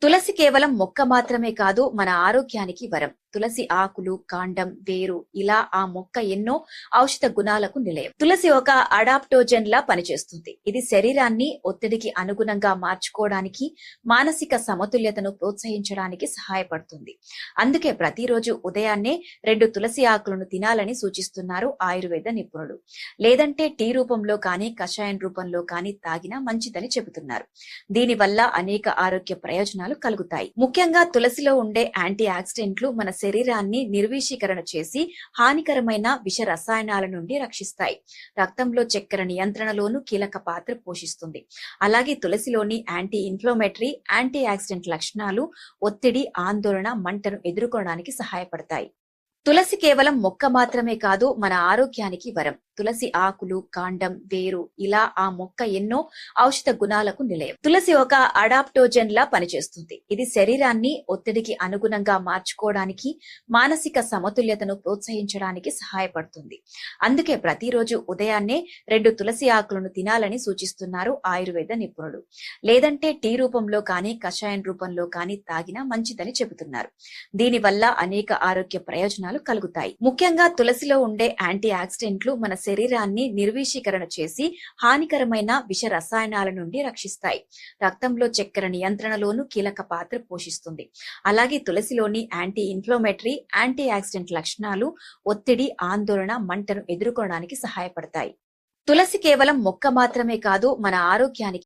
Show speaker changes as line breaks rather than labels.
తులసి కేవలం మొక్క మాత్రమే కాదు, మన ఆరోగ్యానికి వరం. తులసి ఆకులు, కాండం, వేరు ఇలా ఆ మొక్క ఎన్నో ఔషధ గుణాలకు నిలయం. తులసి ఒక అడాప్టోజన్ లా పనిచేస్తుంది. ఇది శరీరాన్ని ఒత్తిడికి అనుగుణంగా మార్చుకోవడానికి, మానసిక సమతుల్యతను ప్రోత్సహించడానికి సహాయపడుతుంది. అందుకే ప్రతిరోజు ఉదయాన్నే 2 తులసి ఆకులను తినాలని సూచిస్తున్నారు ఆయుర్వేద నిపుణులు. లేదంటే టీ రూపంలో కానీ, కషాయం రూపంలో కానీ తాగినా మంచిదని చెబుతున్నారు. దీనివల్ల అనేక ఆరోగ్య ప్రయోజనాలు కలుగుతాయి. ముఖ్యంగా తులసిలో ఉండే యాంటీ ఆక్సిడెంట్లు మన శరీరాన్ని నిర్వీషీకరణ చేసి హానికరమైన విష రసాయనాల నుండి రక్షిస్తాయి. రక్తంలో చక్కెర నియంత్రణలోనూ కీలక పాత్ర పోషిస్తుంది. అలాగే తులసిలోని యాంటీ ఇన్ఫ్లమేటరీ, యాంటీ ఆక్సిడెంట్ లక్షణాలు ఒత్తిడి, ఆందోళన, మంటను ఎదుర్కోవడానికి సహాయపడతాయి. తులసి కేవలం మొక్క మాత్రమే కాదు, మన ఆరోగ్యానికి వరం. తులసి ఆకులు, కాండం, వేరు ఇలా ఆ మొక్క ఎన్నో ఔషధ గుణాలకు నిలయం. తులసి ఒక అడాప్టోజన్ లా పనిచేస్తుంది. ఇది శరీరాన్ని ఒత్తిడికి అనుగుణంగా మార్చుకోవడానికి, మానసిక సమతుల్యతను ప్రోత్సహించడానికి సహాయపడుతుంది. అందుకే ప్రతిరోజు ఉదయాన్నే 2 తులసి ఆకులను తినాలని సూచిస్తున్నారు ఆయుర్వేద నిపుణులు. లేదంటే టీ రూపంలో కానీ, కషాయం రూపంలో కానీ తాగినా మంచిదని చెబుతున్నారు. దీనివల్ల అనేక ఆరోగ్య ప్రయోజనాలు కలుగుతాయి. ముఖ్యంగా తులసిలో ఉండే యాంటీ ఆక్సిడెంట్లు మన శరీరాన్ని నిర్వీషీకరణ చేసి హానికరమైన విష రసాయనాల నుండి రక్షిస్తాయి. రక్తంలో చక్కెర నియంత్రణలోనూ కీలక పాత్ర పోషిస్తుంది. అలాగే తులసిలోని యాంటీ ఇన్ఫ్లమేటరీ, యాంటీ ఆక్సిడెంట్ లక్షణాలు ఒత్తిడి, ఆందోళన, మంటను ఎదుర్కోవడానికి సహాయపడతాయి. తులసి కేవలం మొక్క మాత్రమే కాదు, మన ఆరోగ్యానికి